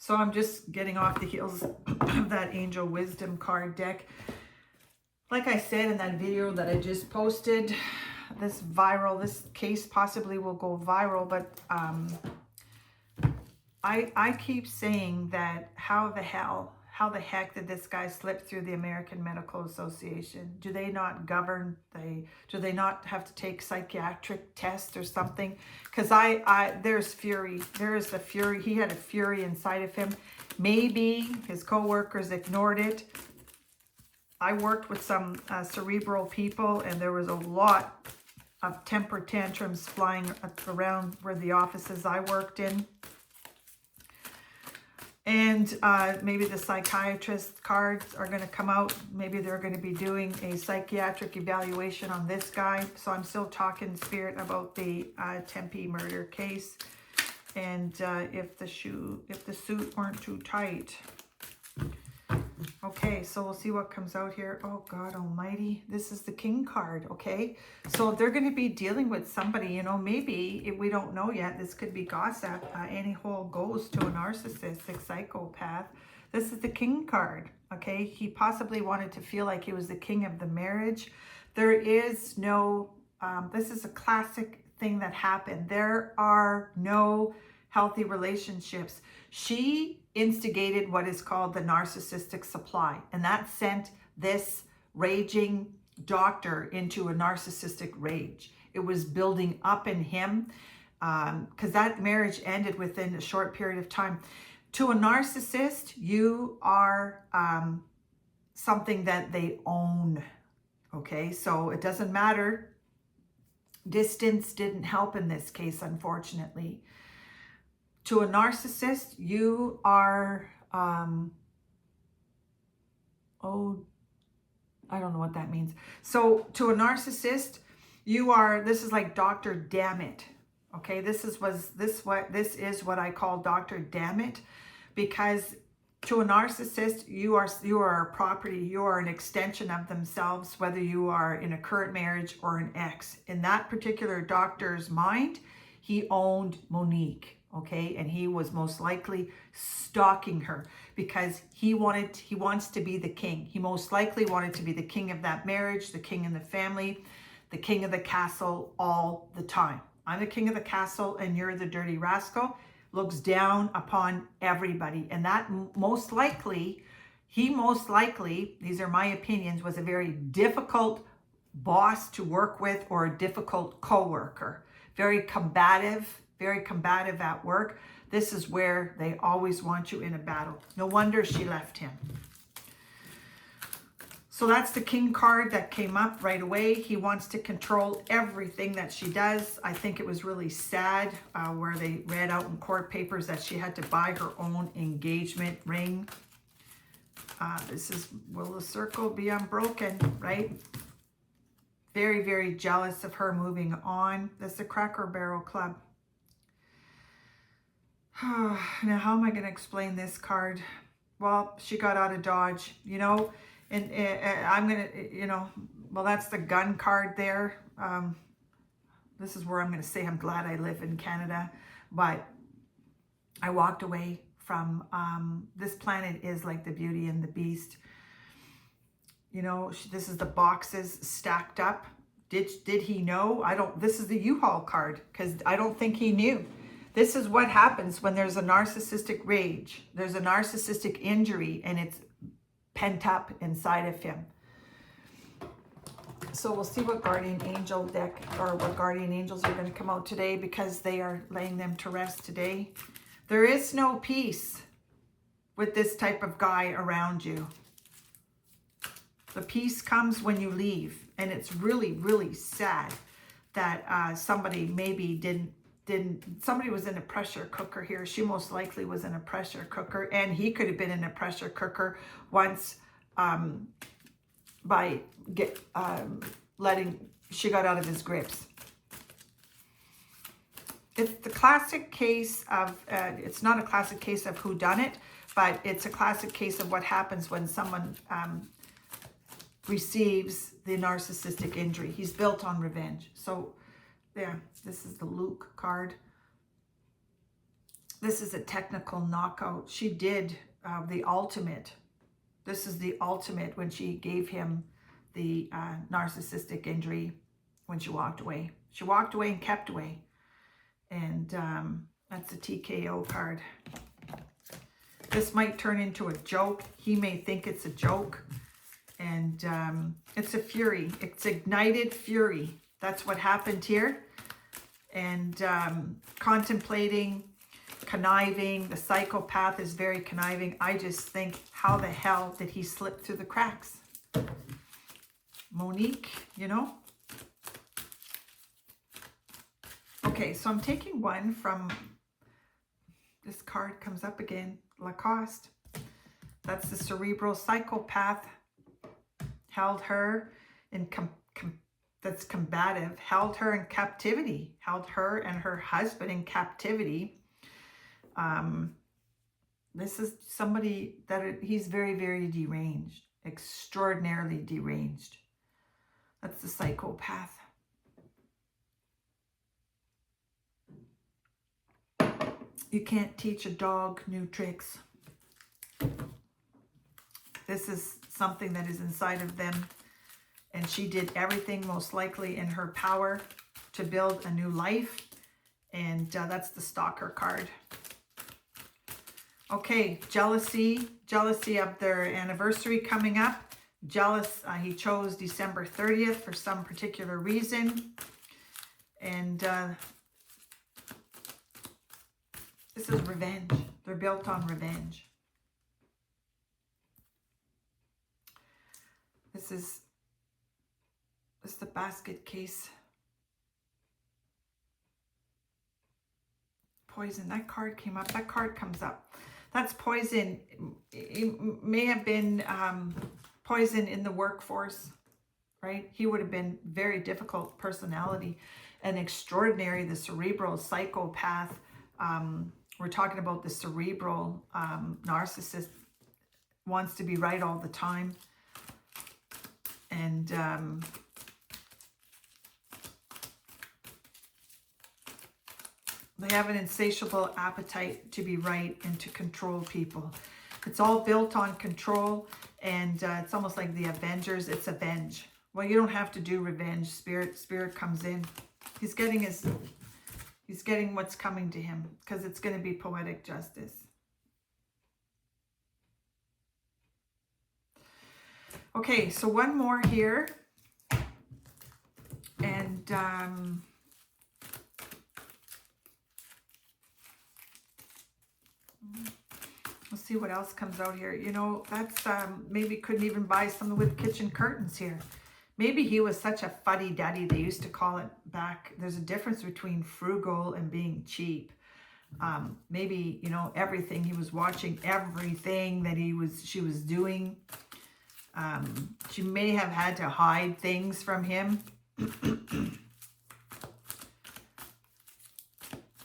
So I'm just getting off the heels of that Angel Wisdom card deck. Like I said in that video that I just posted, this case possibly will go viral, but I keep saying that how the heck did this guy slip through the American Medical Association? Do they not govern? Do they not have to take psychiatric tests or something? Because there's fury. There is the fury. He had a fury inside of him. Maybe his co-workers ignored it. I worked with some cerebral people, and there was a lot of temper tantrums flying around where the offices I worked in. And maybe the psychiatrist cards are going to come out. Maybe they're going to be doing a psychiatric evaluation on this guy. So I'm still talking spirit about the Tempe murder case. And if the suit weren't too tight. Okay, so we'll see what comes out here. Oh, God almighty. This is the King card, okay? So they're going to be dealing with somebody, you know, maybe, if we don't know yet, this could be gossip. Any hole goes to a narcissistic psychopath. This is the King card, okay? He possibly wanted to feel like he was the king of the marriage. There is no, this is a classic thing that happened. There are no healthy relationships. She instigated what is called the narcissistic supply, and that sent this raging doctor into a narcissistic rage. It was building up in him because that marriage ended within a short period of time. To a narcissist, you are something that they own, okay? So it doesn't matter. Distance didn't help in this case, unfortunately. To a narcissist, you are, I don't know what that means. So to a narcissist, you are, this is like Dr. Dammit. Okay, this is what I call Dr. Dammit, because to a narcissist, you are a property, you are an extension of themselves, whether you are in a current marriage or an ex. In that particular doctor's mind, he owned Monique. Okay, and he was most likely stalking her because he wants to be the king. He most likely wanted to be the king of that marriage, the king in the family, the king of the castle all the time. I'm the king of the castle and you're the dirty rascal. Looks down upon everybody. And that most likely, these are my opinions, was a very difficult boss to work with or a difficult co-worker. Very combative at work. This is where they always want you in a battle. No wonder she left him. So that's the King card that came up right away. He wants to control everything that she does. I think it was really sad where they read out in court papers that she had to buy her own engagement ring. This is, will the circle be unbroken, right? Very, very jealous of her moving on. That's the Cracker Barrel Club. Now, how am I going to explain this card? Well, she got out of Dodge, you know, and I'm going to, you know, well, that's the gun card there. This is where I'm going to say I'm glad I live in Canada, but I walked away from, this planet is like the Beauty and the Beast. You know, this is the boxes stacked up. Did he know? This is the U-Haul card because I don't think he knew. This is what happens when there's a narcissistic rage. There's a narcissistic injury and it's pent up inside of him. So we'll see what Guardian Angel deck or what Guardian Angels are going to come out today because they are laying them to rest today. There is no peace with this type of guy around you. The peace comes when you leave. And it's really, really sad that somebody maybe somebody was in a pressure cooker here. She most likely was in a pressure cooker, and he could have been in a pressure cooker once by she got out of his grips. It's the classic case of, it's not a classic case of whodunit, but it's a classic case of what happens when someone receives the narcissistic injury. He's built on revenge. So there, this is the Luke card. This is a technical knockout. She did the ultimate. This is the ultimate when she gave him the narcissistic injury when she walked away. She walked away and kept away. And that's a TKO card. This might turn into a joke. He may think it's a joke. And it's a fury. It's ignited fury. That's what happened here. And contemplating, conniving. The psychopath is very conniving. I just think, how the hell did he slip through the cracks? Monique, you know? Okay, so I'm taking one from, this card comes up again, Lacoste. That's the cerebral psychopath. Held her in, that's combative, held her in captivity, held her and her husband in captivity. This is somebody that he's very, very deranged, extraordinarily deranged. That's the psychopath. You can't teach a dog new tricks. This is something that is inside of them. And she did everything most likely in her power to build a new life. And that's the stalker card. Okay, jealousy. Jealousy of their anniversary coming up. Jealous, he chose December 30th for some particular reason. And this is revenge. They're built on revenge. This is the basket case. Poison. That card came up. That card comes up. That's poison. It may have been poison in the workforce, right? He would have been very difficult personality and extraordinary. The cerebral psychopath. We're talking about the cerebral narcissist. Wants to be right all the time. And they have an insatiable appetite to be right and to control people. It's all built on control, and it's almost like the Avengers. It's avenge. Well, you don't have to do revenge. Spirit comes in. He's getting what's coming to him, because it's going to be poetic justice. Okay, so one more here. And let's see what else comes out here. You know, that's maybe couldn't even buy something with kitchen curtains here. Maybe he was such a fuddy-duddy, they used to call it back. There's a difference between frugal and being cheap. Maybe, you know, everything. He was watching everything that she was doing. She may have had to hide things from him.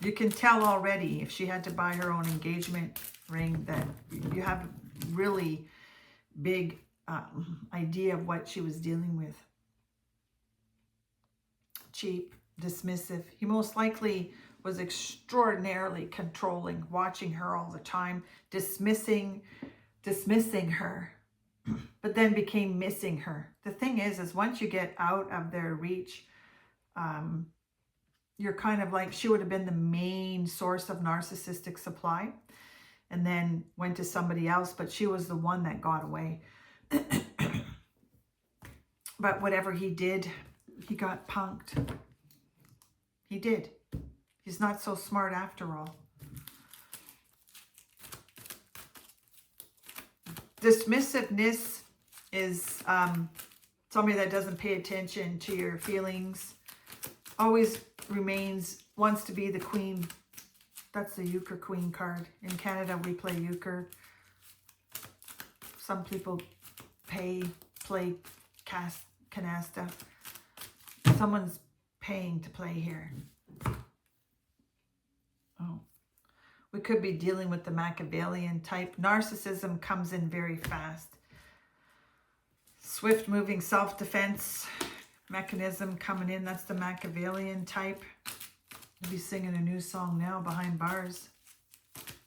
You can tell already, if she had to buy her own engagement ring, that you have really big idea of what she was dealing with. Cheap, dismissive. He most likely was extraordinarily controlling, watching her all the time, dismissing her, but then became missing her. The thing is once you get out of their reach, you're kind of like, she would have been the main source of narcissistic supply, and then went to somebody else, but she was the one that got away. But whatever he did, he got punked. He did. He's not so smart after all. Dismissiveness is somebody that doesn't pay attention to your feelings. Always wants to be the queen. That's the euchre queen card. In Canada, we play euchre. Some people play canasta. Someone's paying to play here. Oh. We could be dealing with the Machiavellian type. Narcissism comes in very fast. Swift moving self-defense mechanism coming in. That's the Machiavellian type. I'll be singing a new song now, Behind Bars.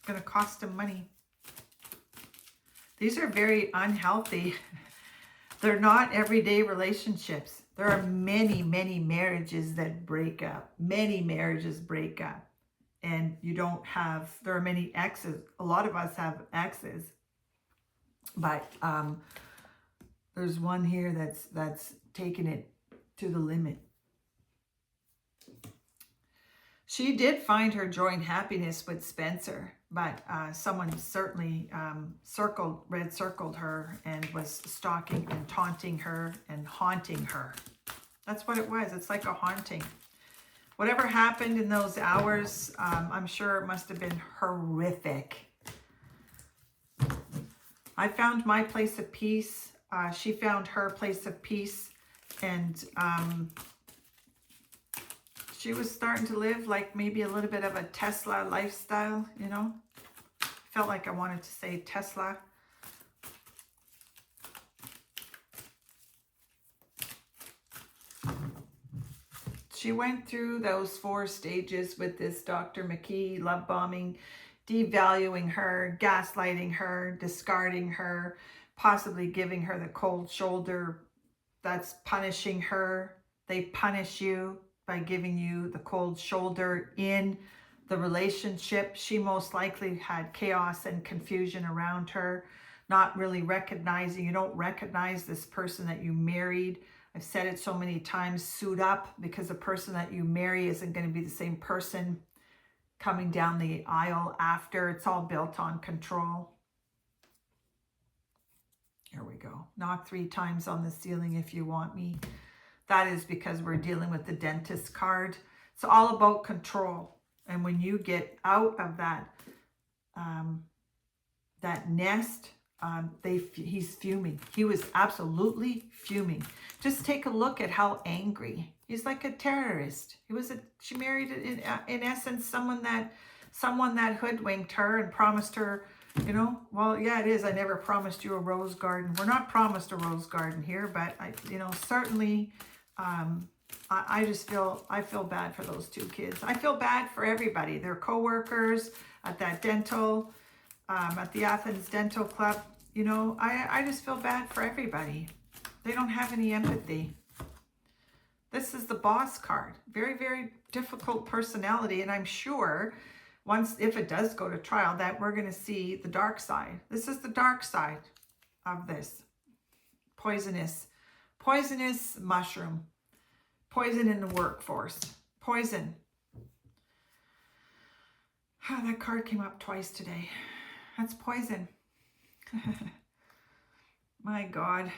It's going to cost him money. These are very unhealthy. They're not everyday relationships. There are many, many marriages that break up. Many marriages break up. And you don't have, there are many exes. A lot of us have exes. But there's one here that's taking it to the limit. She did find her joy and happiness with Spencer, but someone certainly red circled her and was stalking and taunting her and haunting her. That's what it was. It's like a haunting. Whatever happened in those hours, I'm sure it must have been horrific. I found my place of peace. She found her place of peace, and she was starting to live like maybe a little bit of a Tesla lifestyle, you know. Felt like I wanted to say Tesla. She went through those 4 stages with this Dr. McKee, love bombing, devaluing her, gaslighting her, discarding her, possibly giving her the cold shoulder. That's punishing her. They punish you by giving you the cold shoulder in the relationship. She most likely had chaos and confusion around her, not really recognizing. You don't recognize this person that you married. I've said it so many times, suit up, because the person that you marry isn't going to be the same person coming down the aisle after. It's all built on control. Here we go. Knock 3 times on the ceiling if you want me. That is because we're dealing with the dentist card. It's all about control. And when you get out of that, that nest, he's fuming. He was absolutely fuming. Just take a look at how angry. He's like a terrorist. She married in essence someone that hoodwinked her and promised her, you know, well, yeah, it is. I never promised you a rose garden. We're not promised a rose garden here, but certainly, I feel bad for those 2 kids. I feel bad for everybody. Their co-workers at that dental, at the Athens Dental Club. You know, I just feel bad for everybody. They don't have any empathy. This is the boss card. Very, very difficult personality. And I'm sure if it does go to trial, that we're going to see the dark side. This is the dark side of this. Poisonous mushroom. Poison in the workforce. Poison. Oh, that card came up twice today. That's poison. My God.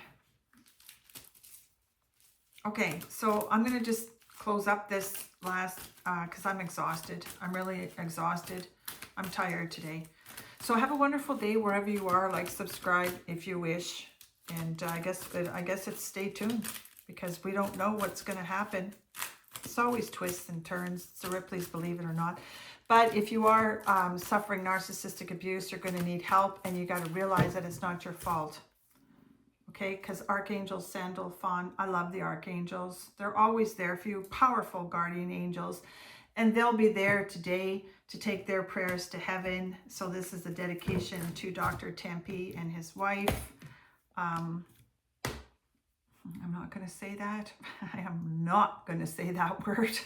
Okay, so I'm going to just close up this last, because I'm exhausted. I'm really exhausted. I'm tired today. So have a wonderful day wherever you are. Like, subscribe if you wish. And I guess it's stay tuned, because we don't know what's going to happen. It's always twists and turns. It's a Ripley's Believe It or Not. But if you are suffering narcissistic abuse, you're going to need help, and you got to realize that it's not your fault. Okay, because Archangel Sandalphon, I love the archangels. They're always there for you, powerful guardian angels. And they'll be there today to take their prayers to heaven. So this is a dedication to Dr. Tempe and his wife. I'm not going to say that. I am not going to say that word.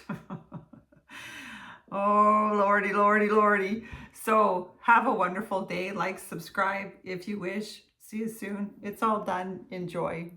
Oh, Lordy, Lordy, Lordy. So have a wonderful day. Like, subscribe if you wish. See you soon. It's all done. Enjoy.